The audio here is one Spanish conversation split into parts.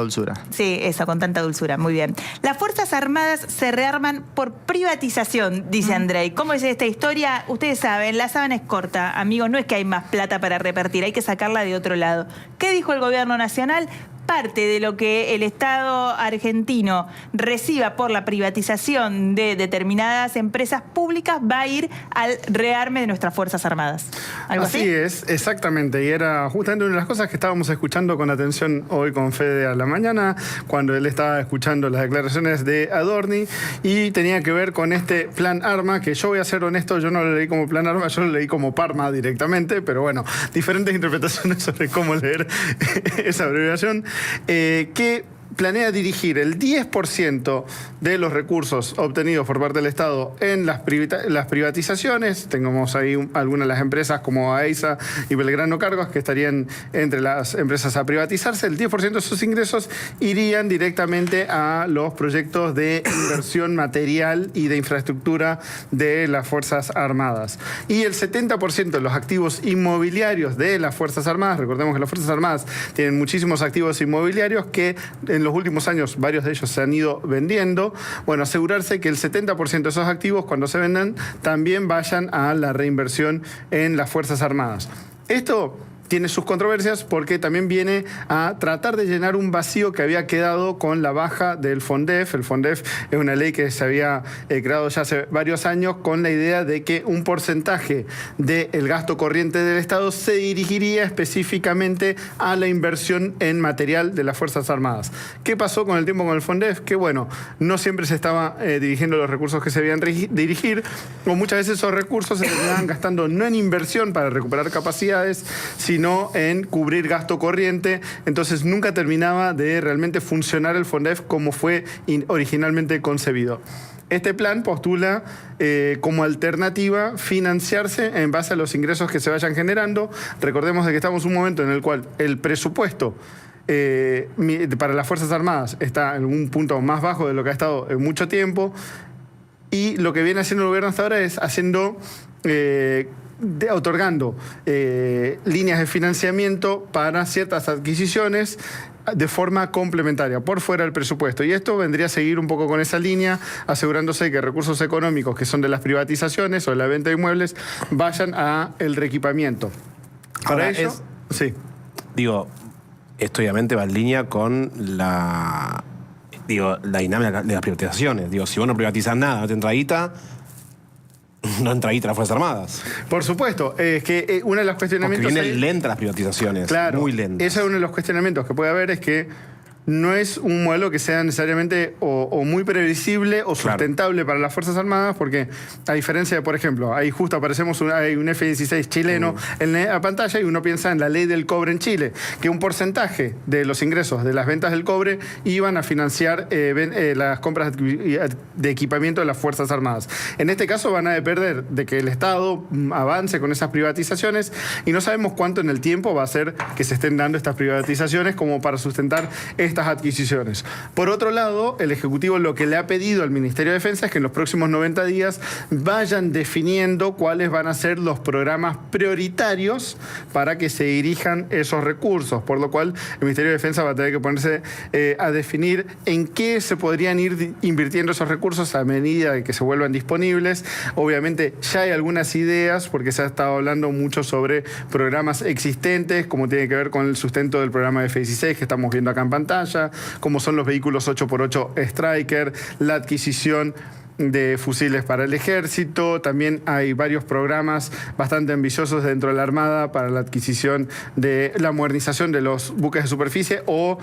Dulzura. Sí, eso, con tanta dulzura. Muy bien. Las Fuerzas Armadas se rearman por privatización, dice Andrei. ¿Cómo es esta historia? Ustedes saben, la sábana es corta, amigos. No es que hay más plata para repartir, hay que sacarla de otro lado. ¿Qué dijo el gobierno nacional? Parte de lo que el Estado argentino reciba por la privatización de determinadas empresas públicas va a ir al rearme de nuestras Fuerzas Armadas. ¿Algo así? Así es, exactamente. Y era justamente una de las cosas que estábamos escuchando con atención hoy con Fede a la mañana, cuando él estaba escuchando las declaraciones de Adorni, y tenía que ver con este plan ARMA, que yo voy a ser honesto, yo no lo leí como plan ARMA, yo lo leí como PARMA directamente, pero bueno, diferentes interpretaciones sobre cómo leer esa abreviación. Que planea dirigir el 10% de los recursos obtenidos por parte del Estado en las privatizaciones. Tenemos ahí algunas de las empresas como AESA y Belgrano Cargos que estarían entre las empresas a privatizarse. El 10% de sus ingresos irían directamente a los proyectos de inversión material y de infraestructura de las Fuerzas Armadas. Y el 70% de los activos inmobiliarios de las Fuerzas Armadas, recordemos que las Fuerzas Armadas tienen muchísimos activos inmobiliarios que en los últimos años varios de ellos se han ido vendiendo. Bueno, asegurarse que el 70% de esos activos, cuando se vendan, también vayan a la reinversión en las Fuerzas Armadas. Esto tiene sus controversias porque también viene a tratar de llenar un vacío que había quedado con la baja del FONDEF. El FONDEF es una ley que se había creado ya hace varios años con la idea de que un porcentaje del gasto corriente del Estado se dirigiría específicamente a la inversión en material de las Fuerzas Armadas. ¿Qué pasó con el tiempo con el FONDEF? Que bueno, no siempre se estaba dirigiendo los recursos que se debían dirigir, o muchas veces esos recursos se terminaban gastando no en inversión para recuperar capacidades, sino en cubrir gasto corriente. Entonces nunca terminaba de realmente funcionar el FONDEF como fue originalmente concebido. Este plan postula como alternativa financiarse en base a los ingresos que se vayan generando. Recordemos de que estamos en un momento en el cual el presupuesto para las Fuerzas Armadas está en un punto más bajo de lo que ha estado en mucho tiempo, y lo que viene haciendo el gobierno hasta ahora es otorgando líneas de financiamiento para ciertas adquisiciones de forma complementaria, por fuera del presupuesto. Y esto vendría a seguir un poco con esa línea, asegurándose que recursos económicos que son de las privatizaciones o de la venta de inmuebles vayan a el reequipamiento. Para ello, sí. Digo, esto obviamente va en línea con la dinámica de las privatizaciones. Digo, si vos no privatizás nada, no te entra guita, no entra guita a las Fuerzas Armadas. Por supuesto, es que uno de los cuestionamientos... Porque vienen lentas las privatizaciones, claro, muy lentas. Ese es uno de los cuestionamientos que puede haber, es que no es un modelo que sea necesariamente o muy previsible o sustentable para las Fuerzas Armadas, porque a diferencia de, por ejemplo, ahí justo aparecemos hay un F-16 chileno en la pantalla y uno piensa en la ley del cobre en Chile, que un porcentaje de los ingresos de las ventas del cobre iban a financiar las compras de equipamiento de las Fuerzas Armadas. En este caso van a depender de que el Estado avance con esas privatizaciones, y no sabemos cuánto en el tiempo va a ser que se estén dando estas privatizaciones como para sustentar estas adquisiciones. Por otro lado, el Ejecutivo lo que le ha pedido al Ministerio de Defensa es que en los próximos 90 días vayan definiendo cuáles van a ser los programas prioritarios para que se dirijan esos recursos, por lo cual el Ministerio de Defensa va a tener que ponerse a definir en qué se podrían ir invirtiendo esos recursos a medida de que se vuelvan disponibles. Obviamente ya hay algunas ideas, porque se ha estado hablando mucho sobre programas existentes, como tiene que ver con el sustento del programa de F-16 que estamos viendo acá en pantalla, como son los vehículos 8x8 Stryker, la adquisición de fusiles para el ejército. También hay varios programas bastante ambiciosos dentro de la Armada para la adquisición de la modernización de los buques de superficie, o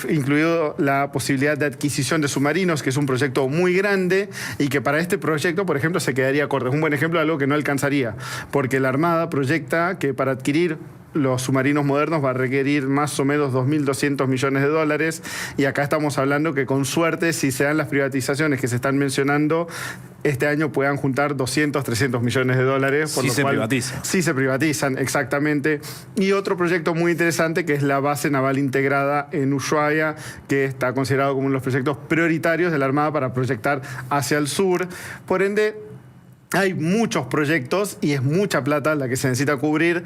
incluido la posibilidad de adquisición de submarinos, que es un proyecto muy grande y que para este proyecto, por ejemplo, se quedaría corto. Es un buen ejemplo de algo que no alcanzaría, porque la Armada proyecta que para adquirir los submarinos modernos va a requerir más o menos 2.200 millones de dólares, y acá estamos hablando que con suerte, si se dan las privatizaciones que se están mencionando, este año puedan juntar 200, 300 millones de dólares. Por sí lo se cual, privatizan. Sí se privatizan, exactamente. Y otro proyecto muy interesante que es la base naval integrada en Ushuaia, que está considerado como uno de los proyectos prioritarios de la Armada para proyectar hacia el sur. Por ende, hay muchos proyectos y es mucha plata la que se necesita cubrir.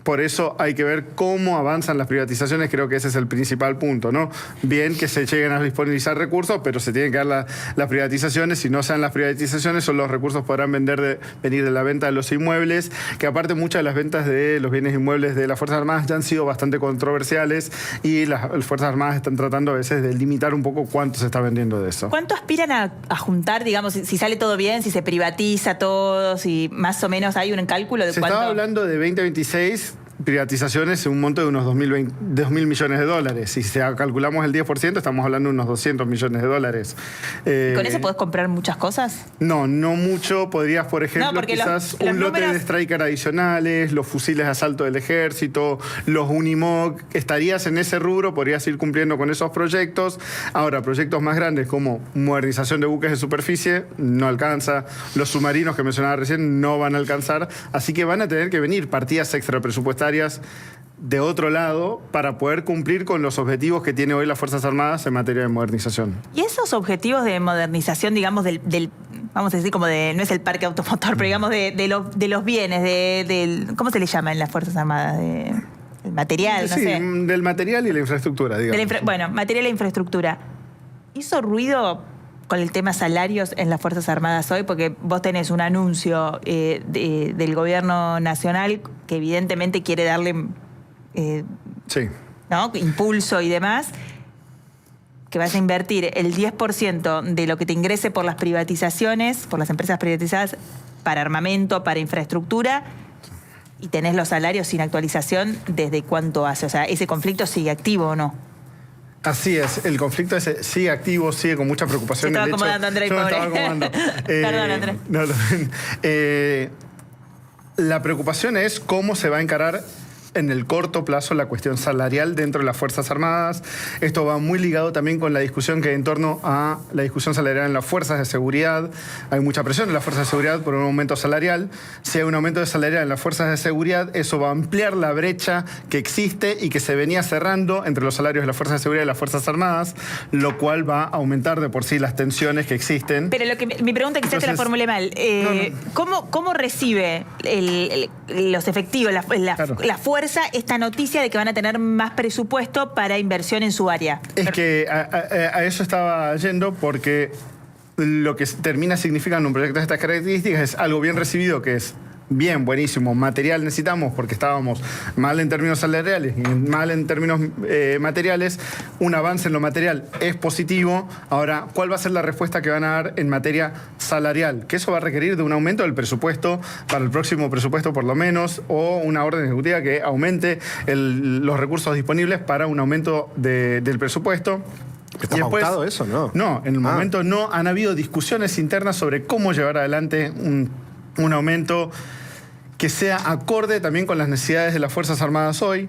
Por eso hay que ver cómo avanzan las privatizaciones, creo que ese es el principal punto, ¿no? Bien que se lleguen a disponibilizar recursos, pero se tienen que dar las privatizaciones. Si no se dan las privatizaciones, son los recursos podrán venir de la venta de los inmuebles, que aparte muchas de las ventas de los bienes inmuebles de las Fuerzas Armadas ya han sido bastante controversiales y las Fuerzas Armadas están tratando a veces de limitar un poco cuánto se está vendiendo de eso. ¿Cuánto aspiran a juntar, digamos, si sale todo bien, si se privatiza todo, si más o menos hay un cálculo de Se cuánto? estaba hablando de 2026 privatizaciones en un monto de unos 2.000 millones de dólares. Si calculamos el 10%, estamos hablando de unos 200 millones de dólares. ¿Con eso podés comprar muchas cosas? No mucho. Podrías, por ejemplo, quizás los un lote números... de Striker adicionales, los fusiles de asalto del ejército, los Unimog. Estarías en ese rubro, podrías ir cumpliendo con esos proyectos. Ahora, proyectos más grandes como modernización de buques de superficie, no alcanza. Los submarinos que mencionaba recién no van a alcanzar. Así que van a tener que venir partidas extra presupuestarias de otro lado para poder cumplir con los objetivos que tiene hoy las Fuerzas Armadas en materia de modernización. ¿Y esos objetivos de modernización, digamos, del vamos a decir, como de, no es el parque automotor, pero digamos de los bienes, ¿cómo se le llama en las Fuerzas Armadas? El material, no sí, sé. Del material y la infraestructura, digamos. Bueno, material e infraestructura. ¿Hizo ruido con el tema salarios en las Fuerzas Armadas hoy? Porque vos tenés un anuncio del gobierno nacional que evidentemente quiere darle sí. ¿no? impulso y demás, que vas a invertir el 10% de lo que te ingrese por las privatizaciones, por las empresas privatizadas, para armamento, para infraestructura, y tenés los salarios sin actualización. ¿Desde cuánto hace? O sea, ¿ese conflicto sigue activo o no? Así es, el conflicto ese sigue activo, sigue con mucha preocupación. Se estaba acomodando, André, yo me pobre. estaba acomodando. Perdón, André. La preocupación es cómo se va a encarar en el corto plazo la cuestión salarial dentro de las Fuerzas Armadas. Esto va muy ligado también con la discusión que hay en torno a la discusión salarial en las Fuerzas de Seguridad. Hay mucha presión en las Fuerzas de Seguridad por un aumento salarial. Si hay un aumento de salarial en las Fuerzas de Seguridad, eso va a ampliar la brecha que existe y que se venía cerrando entre los salarios de las Fuerzas de Seguridad y las Fuerzas Armadas, lo cual va a aumentar de por sí las tensiones que existen. Pero mi pregunta quizás te la formulé mal. ¿Cómo recibe los efectivos, Claro. la fuerza, esta noticia de que van a tener más presupuesto para inversión en su área? Es que a eso estaba yendo, porque lo que termina significando un proyecto de estas características es algo bien recibido, que es bien, buenísimo, material necesitamos porque estábamos mal en términos salariales y mal en términos materiales. Un avance en lo material es positivo. Ahora, ¿cuál va a ser la respuesta que van a dar en materia salarial? Que eso va a requerir de un aumento del presupuesto para el próximo presupuesto por lo menos, o una orden ejecutiva que aumente los recursos disponibles para un aumento del presupuesto. ¿Está pautado eso, no? No, en el momento no. Han habido discusiones internas sobre cómo llevar adelante un aumento que sea acorde también con las necesidades de las Fuerzas Armadas hoy.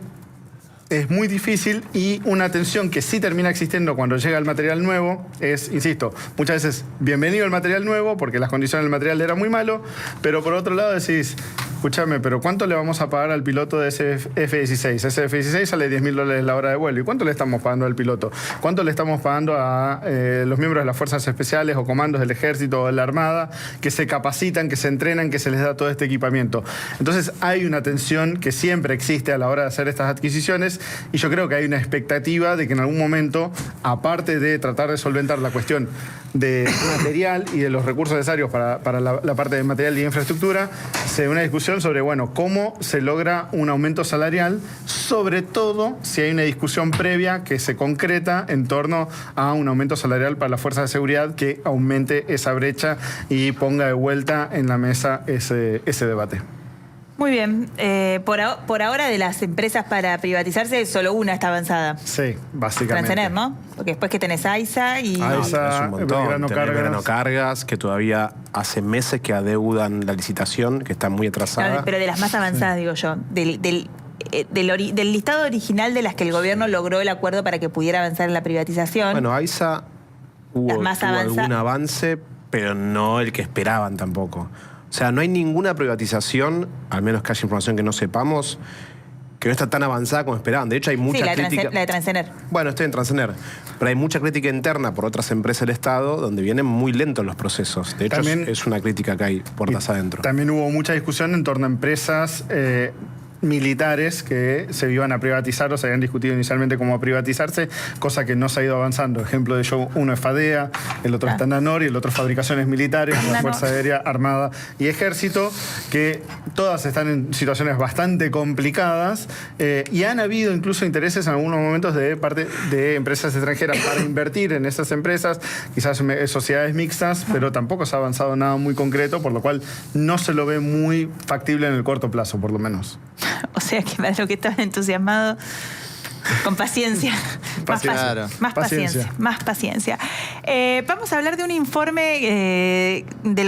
Es muy difícil, y una tensión que sí termina existiendo cuando llega el material nuevo es, insisto, muchas veces bienvenido el material nuevo porque las condiciones del material eran muy malo, pero por otro lado decís, escúchame, pero ¿cuánto le vamos a pagar al piloto de ese F-16? Ese F-16 sale $10.000 la hora de vuelo. ¿Y cuánto le estamos pagando al piloto? ¿Cuánto le estamos pagando a los miembros de las Fuerzas Especiales o comandos del Ejército o de la Armada que se capacitan, que se entrenan, que se les da todo este equipamiento? Entonces hay una tensión que siempre existe a la hora de hacer estas adquisiciones, y yo creo que hay una expectativa de que en algún momento, aparte de tratar de solventar la cuestión de material y de los recursos necesarios para la parte de material y infraestructura, se dé una discusión sobre, bueno, cómo se logra un aumento salarial, sobre todo si hay una discusión previa que se concreta en torno a un aumento salarial para las Fuerzas de Seguridad que aumente esa brecha y ponga de vuelta en la mesa ese debate. Muy bien. Por ahora, de las empresas para privatizarse, solo una está avanzada. Sí, básicamente. Transener, ¿no? Porque después que tenés AISA y... AISA, Es un montón. Belgrano Tenés Cargas. Belgrano Cargas, que todavía hace meses que adeudan la licitación, que está muy atrasada. No, pero de las más avanzadas, digo yo. Del listado original de las que el gobierno logró el acuerdo para que pudiera avanzar en la privatización. Bueno, AISA tuvo más algún avance, pero no el que esperaban tampoco. O sea, no hay ninguna privatización, al menos que haya información que no sepamos, que no está tan avanzada como esperaban. De hecho, hay mucha crítica. La de Transener. Bueno, estoy en Transener. Pero hay mucha crítica interna por otras empresas del Estado donde vienen muy lentos los procesos. De hecho, También, es una crítica que hay puertas adentro. También hubo mucha discusión en torno a empresas militares que se iban a privatizar o se habían discutido inicialmente cómo privatizarse, cosa que no se ha ido avanzando. Ejemplo de ello, uno es FADEA, el otro es Tandanor y el otro es Fabricaciones Militares, la Fuerza Aérea, Armada y Ejército, que todas están en situaciones bastante complicadas y han habido incluso intereses en algunos momentos de parte de empresas extranjeras para invertir en esas empresas, quizás sociedades mixtas, pero tampoco se ha avanzado nada muy concreto, por lo cual no se lo ve muy factible en el corto plazo, por lo menos. O sea que para lo que estaban entusiasmados, con paciencia. Más paciencia. Vamos a hablar de un informe de